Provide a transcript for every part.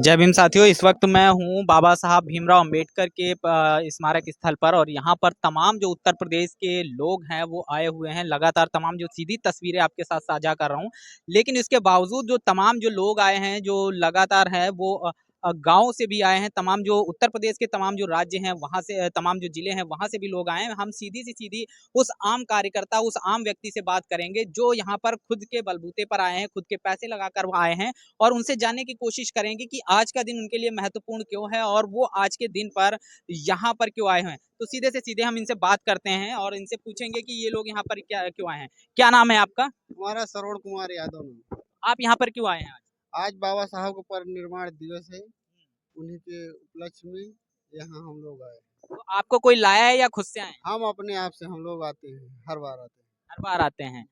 जय भीम साथियों, इस वक्त मैं हूं बाबा साहब भीमराव अंबेडकर के स्मारक स्थल पर। और यहां पर तमाम जो उत्तर प्रदेश के लोग हैं वो आए हुए हैं। लगातार तमाम जो सीधी तस्वीरें आपके साथ साझा कर रहा हूं, लेकिन इसके बावजूद जो तमाम जो लोग आए हैं, जो लगातार है वो गांव से भी आए हैं। तमाम जो उत्तर प्रदेश के तमाम जो राज्य हैं वहां से, तमाम जो जिले हैं वहां से भी लोग आए हैं। हम सीधी से सीधी उस आम कार्यकर्ता, उस आम व्यक्ति से बात करेंगे जो यहाँ पर खुद के बलबूते पर आए हैं, खुद के पैसे लगाकर वो आए हैं, और उनसे जानने की कोशिश करेंगे कि आज का दिन उनके लिए महत्वपूर्ण क्यों है और वो आज के दिन पर यहाँ पर क्यों आए हैं। तो सीधे से सीधे हम इनसे बात करते हैं और इनसे पूछेंगे कि ये लोग यहाँ पर क्या क्यों आए हैं। क्या नाम है आपका? हमारा श्रवण कुमार यादव ने। आप यहाँ पर क्यों आए हैं आज? आज बाबा साहब का परिनिर्वाण दिवस है, उन्हीं के उपलक्ष्य में यहाँ हम लोग आए। तो आपको कोई लाया है या खुद से आए हैं? हम अपने आप से हम लोग आते हैं, हर बार आते हैं। हर बार आते हैं।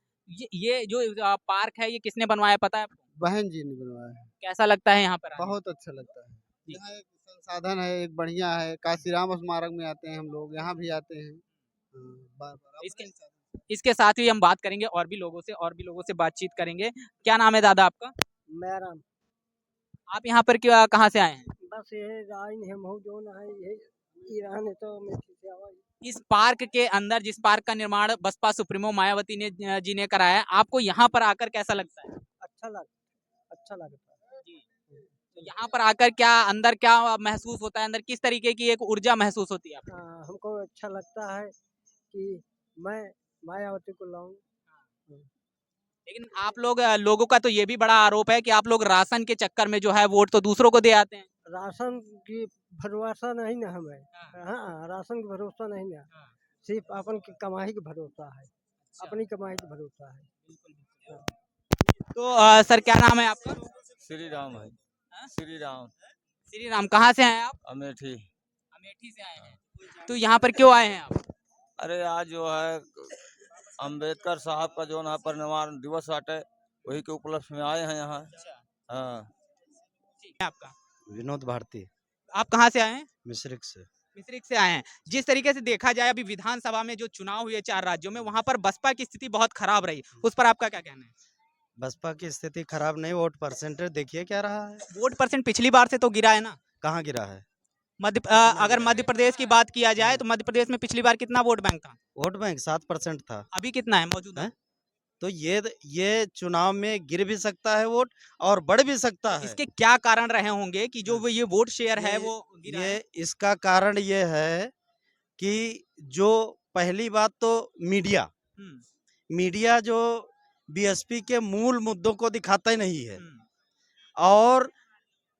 ये जो पार्क है ये किसने बनवाया, पता है आपको? बहन जी ने बनवाया है। कैसा लगता है यहाँ पर आने? बहुत अच्छा लगता है। जी। यहाँ एक संसाधन है, एक बढ़िया है। काशीराम स्मारक में आते हैं हम लोग, यहाँ भी आते हैं। बार बार इसके इसके साथ ही हम बात करेंगे और भी लोगों से बातचीत करेंगे। क्या नाम है दादा आपका? मेरा आप यहाँ पर क्यों, कहाँ से आए हैं? बस ये राइन है, महू जोन है, ये ईरान है तो मैं इस पार्क के अंदर, जिस पार्क का निर्माण बसपा सुप्रीमो मायावती जी ने कराया है, आपको यहाँ पर आकर कैसा लगता है? अच्छा लगता है जी। तो यहाँ पर आकर क्या अंदर क्या महसूस होता है, अंदर किस तरीके की एक ऊर्जा महसूस होती है आपको? हमको अच्छा लगता है कि मैं मायावती को लाऊं। लेकिन आप लोग, लोगों का तो ये भी बड़ा आरोप है कि आप लोग राशन के चक्कर में जो है वोट तो दूसरों को दे आते हैं। राशन की भरोसा नहीं ना हमें। हाँ, राशन का भरोसा नहीं ना, सिर्फ अपन की कमाई का भरोसा है। अपनी कमाई का भरोसा है। तो सर क्या नाम है आपका? श्री राम है। श्री राम। श्री राम, कहाँ से हैं आप? अमेठी। अमेठी से आए हैं। तो यहाँ पर क्यों आए हैं आप? अरे आज जो है अंबेडकर साहब का जो है परिनिर्वाण दिवस बाटे, वही के उपलक्ष्य में आए हैं यहाँ। हाँ। ठीक है। आपका? विनोद भारती, आप कहाँ से आए हैं? मिश्रिक से। मिश्रिक से आए हैं। जिस तरीके से देखा जाए अभी विधानसभा में जो चुनाव हुए 4 राज्यों में, वहां पर बसपा की स्थिति बहुत खराब रही, उस पर आपका क्या कहना है? बसपा की स्थिति खराब नहीं, वोट परसेंटेज देखिए क्या रहा है। वोट परसेंट पिछली बार से तो गिरा है ना। कहाँ गिरा है? अगर मध्य प्रदेश की बात किया जाए तो मध्य प्रदेश में पिछली बार कितना वोट बैंक था? वोट बैंक 7% था। अभी कितना है मौजूदा? तो ये चुनाव में गिर भी सकता है वोट और बढ़ भी सकता है। इसके क्या कारण रहे होंगे कि जो ये वोट शेयर है वो गिरा है? इसका कारण ये है कि जो पहली बात तो मीडिया जो बीएसपी के मूल मुद्दों को दिखाता ही नहीं है। और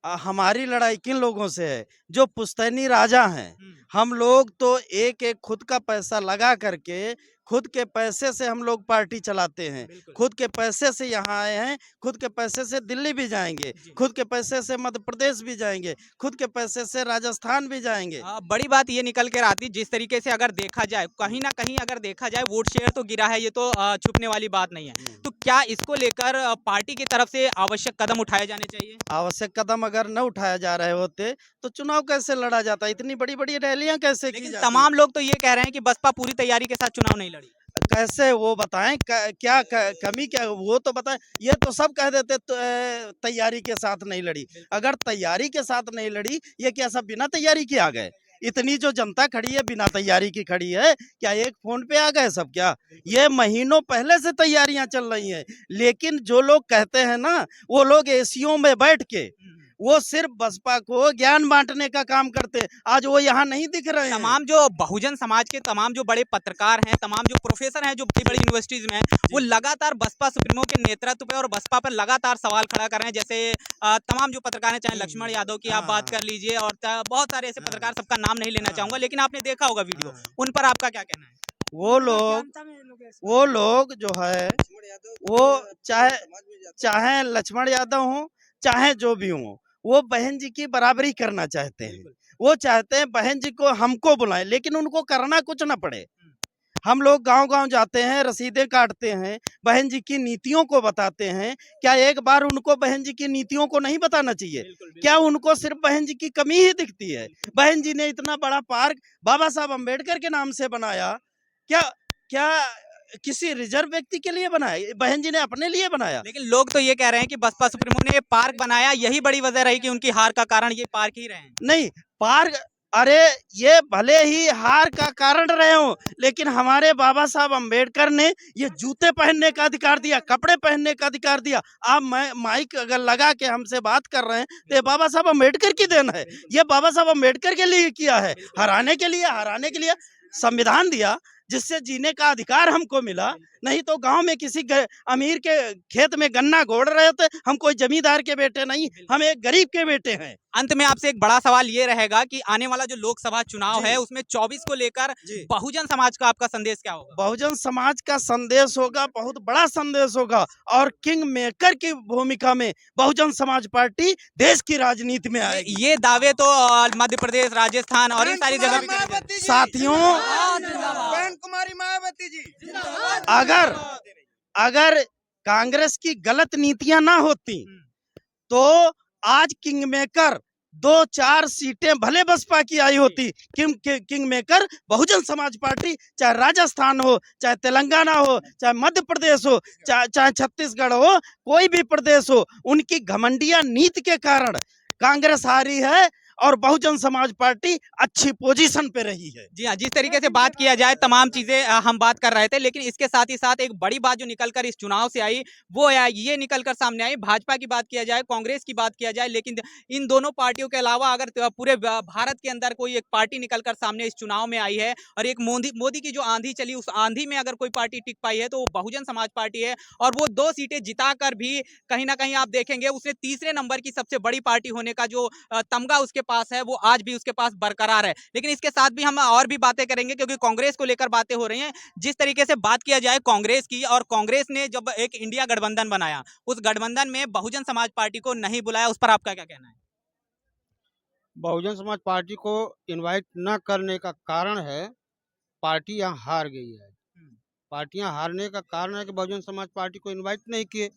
हमारी लड़ाई किन लोगों से है? जो पुश्तैनी राजा हैं। हम लोग तो एक एक खुद का पैसा लगा करके, खुद के पैसे से हम लोग पार्टी चलाते हैं। खुद के पैसे से यहाँ आए हैं, खुद के पैसे से दिल्ली भी जाएंगे, खुद के पैसे से मध्य प्रदेश भी जाएंगे, खुद के पैसे से राजस्थान भी जाएंगे। बड़ी बात ये निकल कर आती, जिस तरीके से अगर देखा जाए, कहीं ना कहीं अगर देखा जाए वोट शेयर तो गिरा है, ये तो छुपने वाली बात नहीं है। तो क्या इसको लेकर पार्टी की तरफ से आवश्यक कदम उठाए जाने चाहिए? आवश्यक कदम अगर न उठाया जा रहे होते तो चुनाव कैसे लड़ा जाता? इतनी बड़ी बड़ी रैलियां कैसे की लेकिन जाती? तमाम लोग तो ये कह रहे हैं कि बसपा पूरी तैयारी के साथ चुनाव नहीं लड़ी। कैसे वो बताएं? क्या कमी क्या वो तो बताएं। ये तो सब कह देते तो, तैयारी के साथ नहीं लड़ी। अगर तैयारी के साथ नहीं लड़ी, ये क्या सब बिना तैयारी के आ गए? इतनी जो जनता खड़ी है बिना तैयारी की खड़ी है, क्या एक फोन पे आ गए सब? क्या ये महीनों पहले से तैयारियां चल रही हैं। लेकिन जो लोग कहते हैं ना, वो लोग एसीओ में बैठ के वो सिर्फ बसपा को ज्ञान बांटने का काम करते हैं। आज वो यहाँ नहीं दिख रहे हैं। तमाम जो बहुजन समाज के तमाम जो बड़े पत्रकार हैं, तमाम जो प्रोफेसर हैं जो बड़ी बड़ी यूनिवर्सिटीज में हैं, वो लगातार बसपा सुप्रीमो के नेतृत्व पे और बसपा पर लगातार सवाल खड़ा कर रहे हैं। जैसे तमाम जो पत्रकार हैं, चाहे लक्ष्मण यादव की आप बात कर लीजिए और बहुत सारे ऐसे पत्रकार, सबका नाम नहीं लेना चाहूंगा, लेकिन आपने देखा होगा वीडियो, उन पर आपका क्या कहना है? वो लोग जो है वो चाहे लक्ष्मण यादव हो, चाहे जो भी हो, वो बहन जी की बराबरी करना चाहते हैं। वो चाहते हैं बहन जी को हमको बुलाएं, लेकिन उनको करना कुछ ना पड़े। हम लोग गांव-गांव जाते हैं, रसीदें काटते हैं, बहन जी की नीतियों को बताते हैं। क्या एक बार उनको बहन जी की नीतियों को नहीं बताना चाहिए? क्या उनको सिर्फ बहन जी की कमी ही दिखती है? बहन जी ने इतना बड़ा पार्क बाबा साहब अम्बेडकर के नाम से बनाया। क्या क्या किसी रिजर्व व्यक्ति के लिए बनाया, बहन जी ने अपने लिए बनाया। लेकिन लोग तो ये कह रहे हैं कि बसपा सुप्रीमो ने ये पार्क बनाया, यही बड़ी वजह रही कि उनकी हार का कारण ये पार्क ही रहे हैं। नहीं, पार्क, अरे ये भले ही हार का कारण रहे हो, लेकिन हमारे बाबा साहब अंबेडकर ने ये जूते पहनने का अधिकार दिया, कपड़े पहनने का अधिकार दिया। आप माइक अगर लगा के हमसे बात कर रहे हैं तो ये बाबा साहब अंबेडकर की देन है। ये बाबा साहब अंबेडकर के लिए किया है, हराने के लिए संविधान दिया, जिससे जीने का अधिकार हमको मिला। नहीं तो गांव में किसी अमीर के खेत में गन्ना गोड़ रहे थे, हम कोई जमींदार के बेटे नहीं, हम एक गरीब के बेटे हैं। अंत में आपसे एक बड़ा सवाल ये रहेगा कि आने वाला जो लोकसभा चुनाव है उसमें 24 को लेकर बहुजन समाज का आपका संदेश क्या होगा? बहुजन समाज का संदेश होगा, बहुत बड़ा संदेश होगा, और किंग मेकर की भूमिका में बहुजन समाज पार्टी देश की राजनीति में आएगी। ये दावे तो मध्य प्रदेश, राजस्थान और इन सारी जगह भी करे जाते हैं। साथियों, बहन कुमारी मायावती जी, अगर कांग्रेस की गलत नीतियां ना होती तो आज किंग मेकर 2-4 सीटें भले बसपा की आई होती, king maker Bahujan Samaj party, चाहे राजस्थान हो, चाहे तेलंगाना हो, चाहे मध्य प्रदेश हो, चाहे छत्तीसगढ़ हो, कोई भी प्रदेश हो, उनकी घमंडिया नीति के कारण कांग्रेस हारी है और बहुजन समाज पार्टी अच्छी पोजीशन पे रही है। जी हाँ, जिस तरीके से बात किया जाए तमाम चीजें हम बात कर रहे थे, लेकिन इसके साथ ही साथ एक बड़ी बात जो निकलकर इस चुनाव से आई वो ये निकलकर सामने आई, भाजपा की बात किया जाए, कांग्रेस की बात किया जाए, लेकिन इन दोनों पार्टियों के अलावा अगर पूरे भारत के अंदर कोई एक पार्टी निकलकर सामने इस चुनाव में आई है और एक मोदी की जो आंधी चली उस आंधी में अगर कोई पार्टी टिक पाई है तो वो बहुजन समाज पार्टी है। और वो 2 सीटें जिताकर भी कहीं ना कहीं आप देखेंगे उसने तीसरे नंबर की सबसे बड़ी पार्टी होने का जो तमगा उसके पास है वो आज भी उसके पास बरकरार है। लेकिन इसके साथ भी हम और भी बातें करेंगे क्योंकि कांग्रेस को लेकर बातें हो रही हैं। जिस तरीके से बात किया जाए कांग्रेस की, और कांग्रेस ने जब एक इंडिया गठबंधन बनाया उस गठबंधन में बहुजन समाज पार्टी को नहीं बुलाया, उस पर आपका क्या कहना है? बहुजन समाज पार्टी को इनवाइट न करने का कारण है पार्टी यहाँ हार गई है। पार्टियां हारने का कारण है कि बहुजन समाज पार्टी को इनवाइट नहीं किए।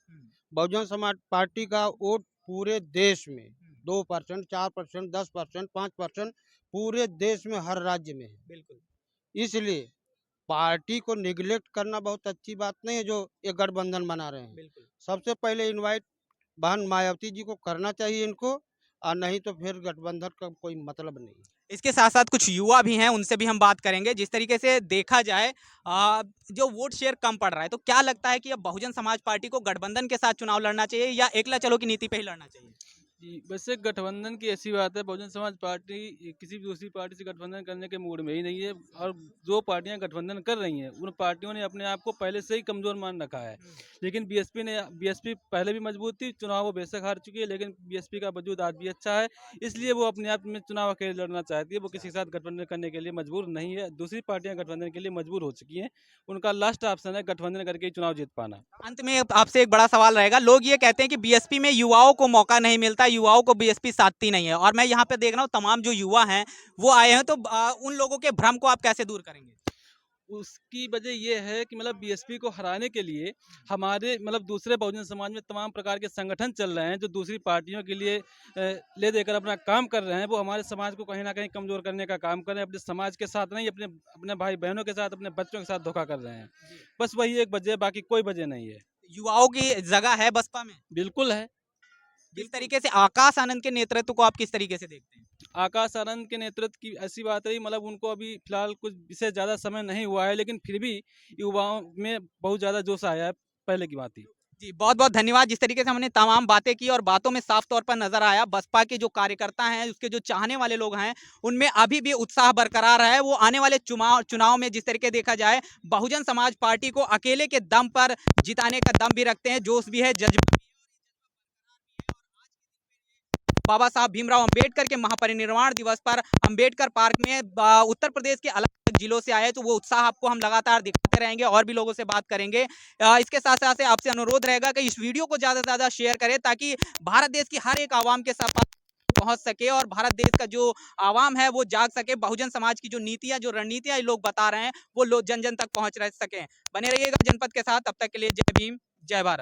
बहुजन समाज पार्टी का वोट पूरे देश में 2%, 4%, 10%, 5% पूरे देश में हर राज्य में है। बिल्कुल, इसलिए पार्टी को निगलेक्ट करना बहुत अच्छी बात नहीं है जो ये गठबंधन बना रहे हैं। बिल्कुल। सबसे पहले इनवाइट बहन मायावती जी को करना चाहिए इनको, और नहीं तो फिर गठबंधन का कोई मतलब नहीं। इसके साथ साथ कुछ युवा भी हैं, उनसे भी हम बात करेंगे। जिस तरीके से देखा जाए जो वोट शेयर कम पड़ रहा है, तो क्या लगता है कि अब बहुजन समाज पार्टी को गठबंधन के साथ चुनाव लड़ना चाहिए या एकला चलो की नीति पे ही लड़ना चाहिए? जी, वैसे गठबंधन की ऐसी बात है, बहुजन समाज पार्टी किसी भी दूसरी पार्टी से गठबंधन करने के मूड में ही नहीं है, और जो पार्टियां गठबंधन कर रही हैं उन पार्टियों ने अपने आप को पहले से ही कमजोर मान रखा है। लेकिन बीएसपी पहले भी मजबूत थी, चुनाव वो बेशक हार चुकी है, लेकिन बीएसपी का वजूद आज भी अच्छा है, इसलिए वो अपने आप में चुनाव अकेले लड़ना चाहती है। वो किसी के साथ गठबंधन करने के लिए मजबूर नहीं है। दूसरी पार्टियां गठबंधन के लिए मजबूर हो चुकी हैं, उनका लास्ट ऑप्शन है गठबंधन करके ही चुनाव जीत पाना। अंत में आपसे एक बड़ा सवाल रहेगा, लोग ये कहते हैं कि बीएसपी में युवाओं को मौका नहीं मिलता, युवाओं को बीएसपी साथती नहीं है, और मैं यहाँ पे देख रहा हूँ तमाम जो युवा हैं वो आए हैं, तो उन लोगों के भ्रम को आप कैसे दूर करेंगे? उसकी वजह ये है कि मतलब बीएसपी को हराने के लिए हमारे दूसरे बहुजन समाज में तमाम प्रकार के संगठन चल रहे हैं जो दूसरी पार्टियों के लिए ले देकर अपना काम कर रहे हैं। वो हमारे समाज को कहीं ना कहीं कमजोर करने का काम कर रहे हैं, अपने समाज के साथ नहीं, अपने भाई बहनों के साथ, अपने बच्चों के साथ धोखा कर रहे हैं। बस वही एक वजह है, बाकी कोई वजह नहीं है। युवाओं की जगह है बसपा में? बिल्कुल है। जिस तरीके से आकाश आनंद के नेतृत्व को आप किस तरीके से देखते हैं? आकाश आनंद के नेतृत्व की ऐसी बात रही, उनको अभी फिलहाल कुछ इससे ज़्यादा समय नहीं हुआ है, लेकिन फिर भी युवाओं में बहुत ज़्यादा जोश आया है, पहले की बात ही। जी, बहुत बहुत धन्यवाद। जिस तरीके से हमने तमाम बातें की और बातों में साफ तौर पर नजर आया बसपा के जो कार्यकर्ता हैं, उसके जो चाहने वाले लोग हैं, उनमें अभी भी उत्साह बरकरार है। वो आने वाले चुनाव में जिस तरीके देखा जाए बहुजन समाज पार्टी को अकेले के दम पर जिताने का दम भी रखते हैं, जोश भी है, जज्बा भी है। बाबा साहब भीमराव अंबेडकर के महापरिनिर्वाण दिवस पर अंबेडकर पार्क में उत्तर प्रदेश के अलग अलग जिलों से आए, तो वो उत्साह आपको हम लगातार दिखाते रहेंगे और भी लोगों से बात करेंगे। इसके साथ साथ आपसे अनुरोध रहेगा कि इस वीडियो को ज़्यादा से ज़्यादा शेयर करें ताकि भारत देश की हर एक आवाम के साथ पहुंच सके और भारत देश का जो आवाम है वो जाग सके। बहुजन समाज की जो नीतियां, जो रणनीतियां लोग बता रहे हैं वो लोग जन जन तक पहुंच रह सकें। बने रहिएगा जनपद के साथ, तब तक के लिए जय भीम, जय भारत।